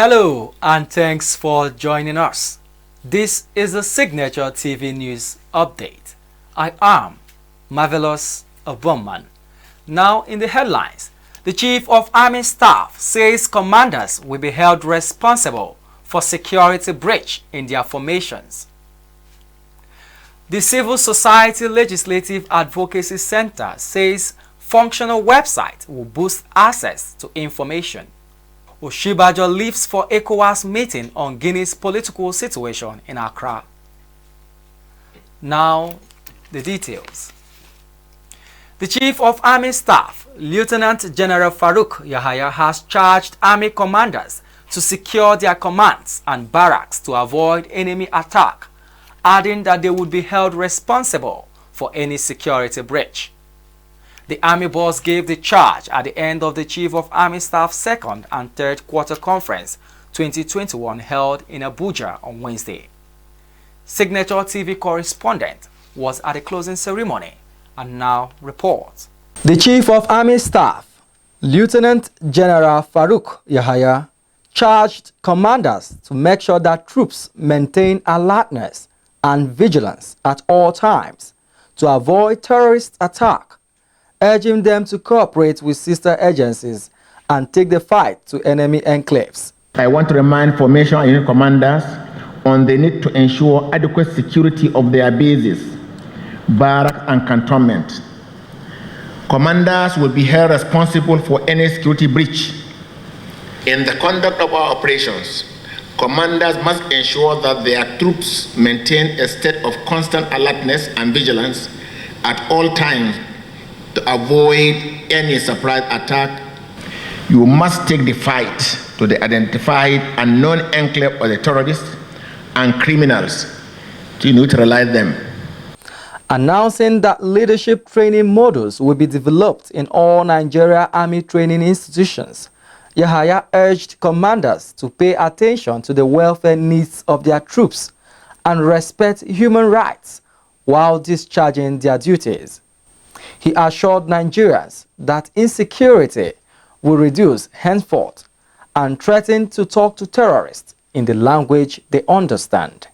Hello and thanks for joining us. This is the Signature TV News Update. I am Marvelous Obumman. Now in the headlines, the Chief of Army Staff says commanders will be held responsible for security breach in their formations. The Civil Society Legislative Advocacy Center says functional website will boost access to information. Osinbajo leaves for ECOWAS meeting on Guinea's political situation in Accra. Now, the details. The Chief of Army Staff, Lieutenant General Farouk Yahaya, has charged Army commanders to secure their commands and barracks to avoid enemy attack, adding that they would be held responsible for any security breach. The Army boss gave the charge at the end of the Chief of Army Staff 2nd and 3rd Quarter Conference 2021 held in Abuja on Wednesday. SignatureTV correspondent was at the closing ceremony and now reports. The Chief of Army Staff, Lieutenant General Farouk Yahaya, charged commanders to make sure that troops maintain alertness and vigilance at all times to avoid terrorist attack, urging them to cooperate with sister agencies and take the fight to enemy enclaves. I want to remind formation and unit commanders on the need to ensure adequate security of their bases, barracks and cantonment. Commanders will be held responsible for any security breach. In the conduct of our operations, commanders must ensure that their troops maintain a state of constant alertness and vigilance at all times to avoid any surprise attack. You must take the fight to the identified and known enclave of the terrorists and criminals to neutralize them. Announcing that leadership training modules will be developed in all Nigeria Army training institutions, Yahaya urged commanders to pay attention to the welfare needs of their troops and respect human rights while discharging their duties. He assured Nigerians that insecurity will reduce henceforth and threatened to talk to terrorists in the language they understand.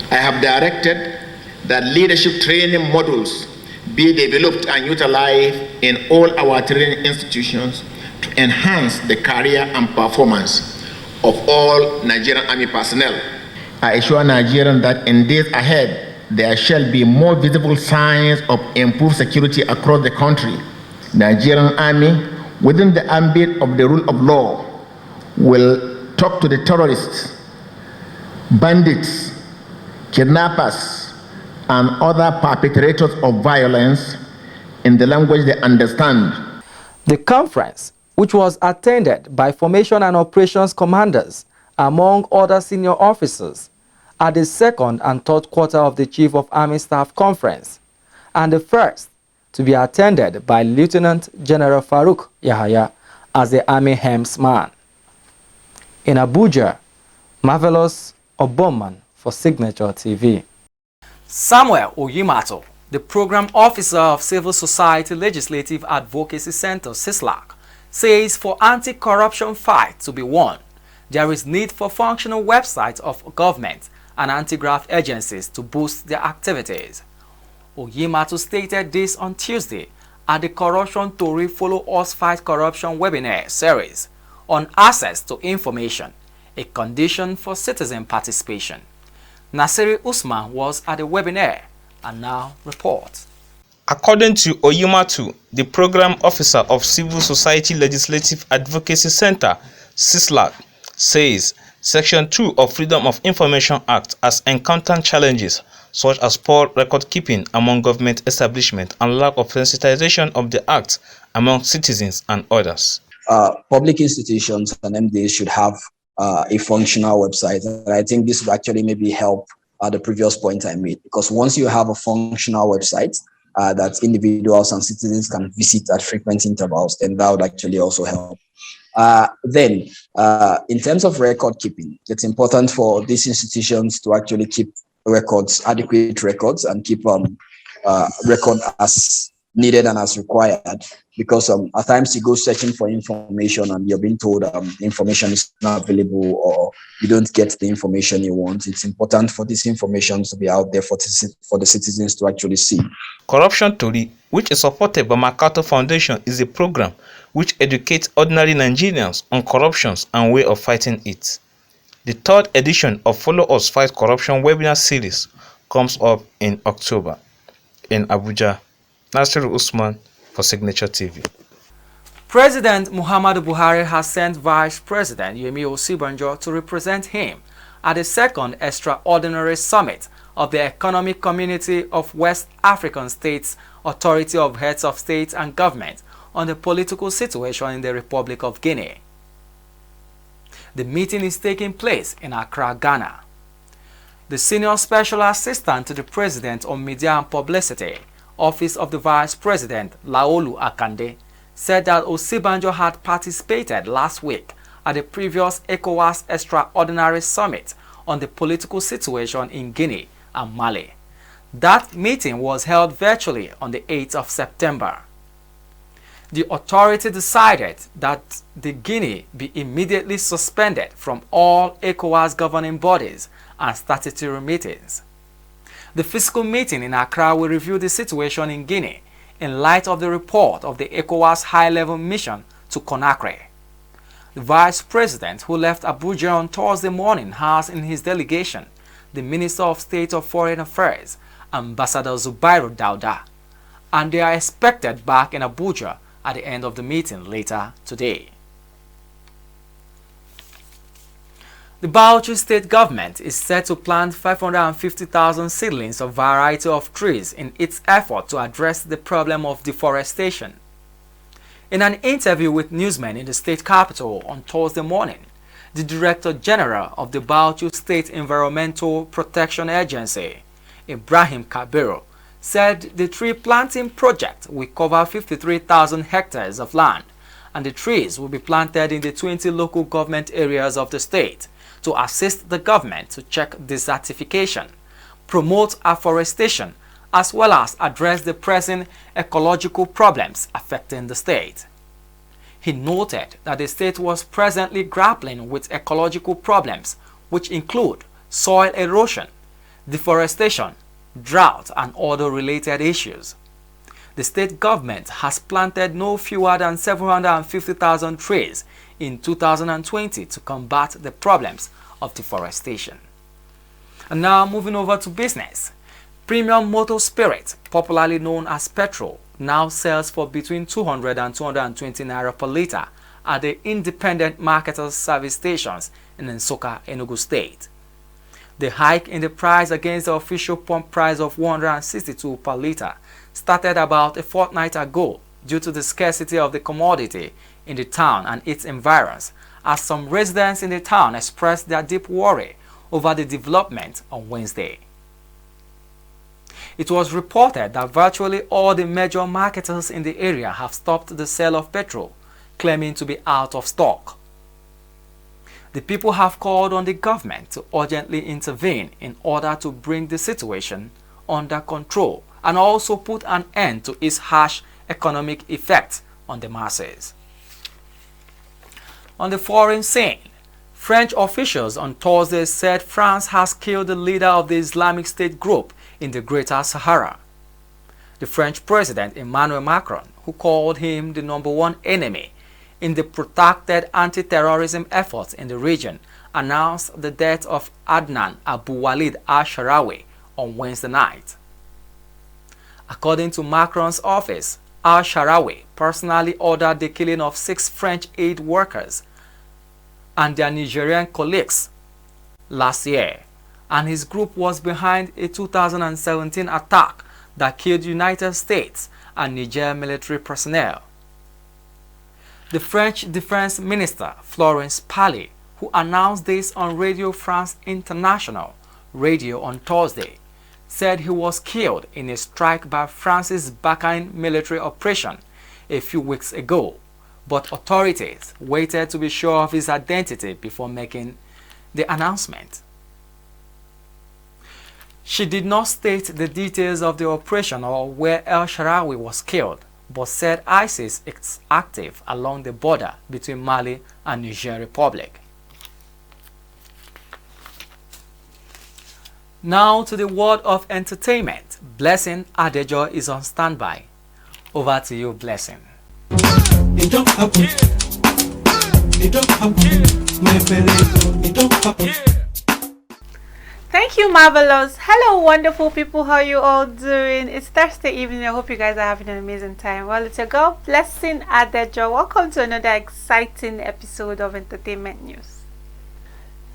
I have directed that leadership training modules be developed and utilized in all our training institutions to enhance the career and performance of all Nigerian Army personnel. I assure Nigerians that in days ahead, there shall be more visible signs of improved security across the country. Nigerian Army, within the ambit of the rule of law, will talk to the terrorists, bandits, kidnappers, and other perpetrators of violence in the language they understand. The conference, which was attended by Formation and Operations commanders, among other senior officers, at the 2nd and 3rd quarter of the Chief of Army Staff Conference, and the first to be attended by Lieutenant General Farouk Yahaya as the Army helmsman. In Abuja, Marvelous Obumman for Signature TV. Samuel Oyimato, the Program Officer of Civil Society Legislative Advocacy Center, CISLAC, says for anti-corruption fight to be won, there is need for functional websites of government and anti-graft agencies to boost their activities. Oyimato stated this on Tuesday at the Corruption Tori Follow Us Fight Corruption webinar series on access to information, a condition for citizen participation. Nasiri Usman was at the webinar and now reports. According to Oyimato, the Program Officer of Civil Society Legislative Advocacy Center, CISLAC, says Section 2 of Freedom of Information Act has encountered challenges such as poor record keeping among government establishments and lack of sensitization of the act among citizens and others. Public institutions and MDs should have a functional website. And I think this would actually maybe help the previous point I made, because once you have a functional website that individuals and citizens can visit at frequent intervals, then that would actually also help. Then, in terms of record keeping, it's important for these institutions to actually keep records, adequate records, and keep record as needed and as required, because at times you go searching for information and you're being told information is not available or you don't get the information you want. It's important for this information to be out there for the citizens to actually see. Corruption Tori, which is supported by MacArthur Foundation, is a program which educates ordinary Nigerians on corruption and way of fighting it. The third edition of Follow Us Fight Corruption webinar series comes up in October in Abuja. Nasiru Usman for Signature TV. President Muhammadu Buhari has sent Vice President Yemi Osinbajo to represent him at the second extraordinary summit of the Economic Community of West African States Authority of Heads of State and Government on the political situation in the Republic of Guinea. The meeting is taking place in Accra, Ghana. The Senior Special Assistant to the President on Media and Publicity, Office of the Vice President, Laolu Akande, said that Osinbajo had participated last week at the previous ECOWAS Extraordinary Summit on the political situation in Guinea and Mali. That meeting was held virtually on the 8th of September. The authority decided that the Guinea be immediately suspended from all ECOWAS governing bodies and statutory meetings. The physical meeting in Accra will review the situation in Guinea in light of the report of the ECOWAS high-level mission to Conakry. The Vice President, who left Abuja on Thursday morning, has in his delegation the Minister of State of Foreign Affairs, Ambassador Zubairu Dauda, and they are expected back in Abuja at the end of the meeting later today. The Bauchi state government is set to plant 550,000 seedlings of variety of trees in its effort to address the problem of deforestation. In an interview with newsmen in the state capital on Thursday morning, the Director General of the Bauchi State Environmental Protection Agency, Ibrahim Kabiru, said the tree planting project will cover 53,000 hectares of land, and the trees will be planted in the 20 local government areas of the state to assist the government to check desertification, promote afforestation, as well as address the pressing ecological problems affecting the state. He noted that the state was presently grappling with ecological problems which include soil erosion, deforestation, drought, and other related issues. The state government has planted no fewer than 750,000 trees in 2020 to combat the problems of deforestation. And now moving over to business. Premium motor spirit, popularly known as petrol, now sells for between 200 and 220 naira per litre at the independent marketers service stations in Nsukka, Enugu State. The hike in the price against the official pump price of 162 per litre started about a fortnight ago due to the scarcity of the commodity in the town and its environs, as some residents in the town expressed their deep worry over the development on Wednesday. It was reported that virtually all the major marketers in the area have stopped the sale of petrol, claiming to be out of stock. The people have called on the government to urgently intervene in order to bring the situation under control and also put an end to its harsh economic effects on the masses. On the foreign scene, French officials on Thursday said France has killed the leader of the Islamic State group in the Greater Sahara. The French President Emmanuel Macron, who called him the #1 enemy in the protracted anti-terrorism efforts in the region, announced the death of Adnan Abu Walid al-Sharawi on Wednesday night. According to Macron's office, al-Sharawi personally ordered the killing of 6 French aid workers and their Nigerian colleagues last year, and his group was behind a 2017 attack that killed United States and Niger military personnel. The French Defense Minister, Florence Parly, who announced this on Radio France International radio on Thursday, said he was killed in a strike by France's Barkhane military operation a few weeks ago, but authorities waited to be sure of his identity before making the announcement. She did not state the details of the operation or where El Shaarawy was killed, but said ISIS is active along the border between Mali and Niger Republic. Now to the world of entertainment. Blessing Adejo is on standby. Over to you, Blessing. It don't happen. It don't happen. My belly, it don't happen. Thank you, Marvelous. Hello, wonderful people. How are you all doing? It's Thursday evening. I hope you guys are having an amazing time. Well, it's your girl, Blessing Adejo. Welcome to another exciting episode of Entertainment News.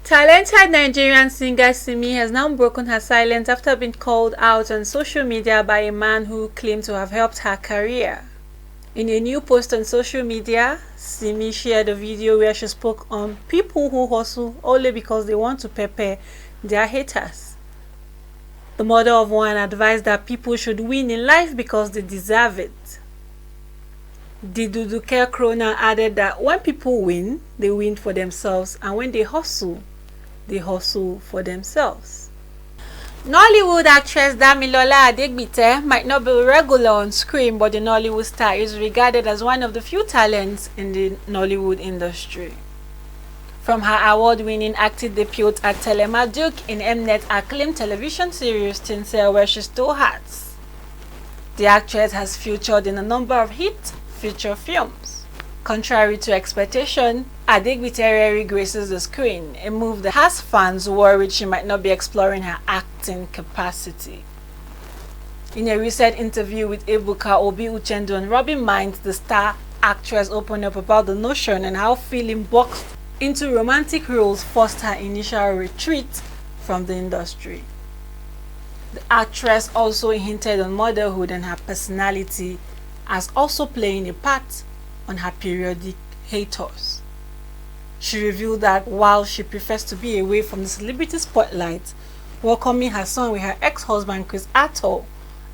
Talented Nigerian singer Simi has now broken her silence after being called out on social media by a man who claimed to have helped her career. In a new post on social media, Simi shared a video where she spoke on people who hustle only because they want to pepper their haters. The mother of one advised that people should win in life because they deserve it. The Duduke Krona added that when people win, they win for themselves, and when they hustle for themselves. Nollywood actress Damilola Adegbite might not be regular on screen, but the Nollywood star is regarded as one of the few talents in the Nollywood industry. From her award-winning acting debut at Telemajuk in Mnet acclaimed television series Tinsel, where she stole hearts, the actress has featured in a number of hit feature films. Contrary to expectation, Adegbite rarely graces the screen, a move that has fans worried she might not be exploring her acting capacity. In a recent interview with Ebuka Obi Uchendu and Robin Minds, the star actress opened up about the notion and how feeling boxed into romantic roles forced her initial retreat from the industry. The actress also hinted on motherhood and her personality as also playing a part on her periodic haters. She revealed that while she prefers to be away from the celebrity spotlight, welcoming her son with her ex-husband Chris Atto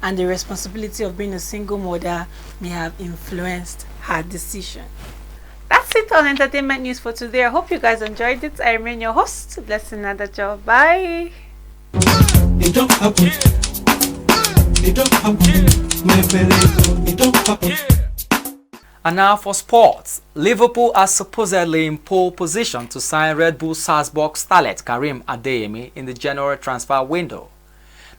and the responsibility of being a single mother may have influenced her decision. That's it on Entertainment News for today. I hope you guys enjoyed it. I remain your host, Blessing Adejo. Bye. It don't happen. It don't happen. My belly, it don't happen. And now for sports. Liverpool are supposedly in pole position to sign Red Bull Salzburg starlet Karim Adeyemi in the January transfer window.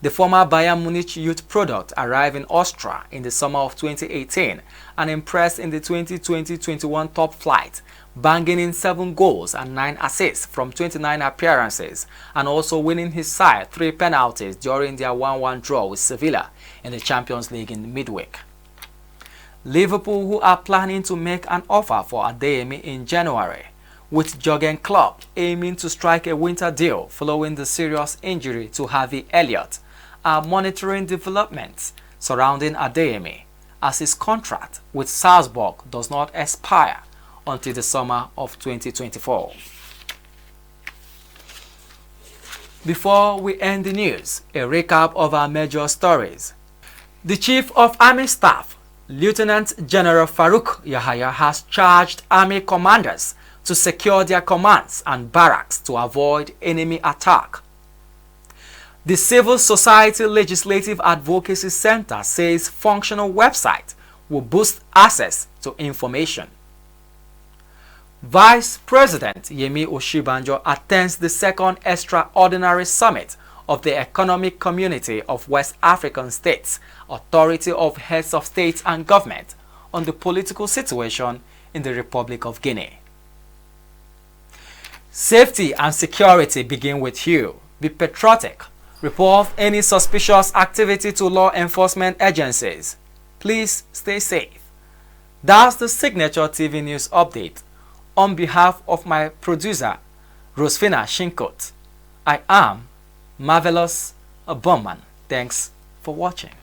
The former Bayern Munich youth product arrived in Austria in the summer of 2018 and impressed in the 2020-21 top flight, banging in 7 goals and 9 assists from 29 appearances and also winning his side 3 penalties during their 1-1 draw with Sevilla in the Champions League in midweek. Liverpool, who are planning to make an offer for Adeyemi in January, with Jurgen Klopp aiming to strike a winter deal following the serious injury to Harvey Elliott, are monitoring developments surrounding Adeyemi as his contract with Salzburg does not expire until the summer of 2024. Before we end the news, a recap of our major stories. The Chief of Army Staff, Lieutenant General Farouk Yahaya, has charged army commanders to secure their commands and barracks to avoid enemy attack. The Civil Society Legislative Advocacy Center says functional website will boost access to information. Vice President Yemi Osinbajo attends the second extraordinary summit of the Economic Community of West African States, Authority of Heads of States and Government, on the political situation in the Republic of Guinea. Safety and security begin with you. Be patriotic. Report any suspicious activity to law enforcement agencies. Please stay safe. That's the Signature TV News Update. On behalf of my producer, Rosfina Shinkot, I am Marvelous Bowman. Thanks for watching.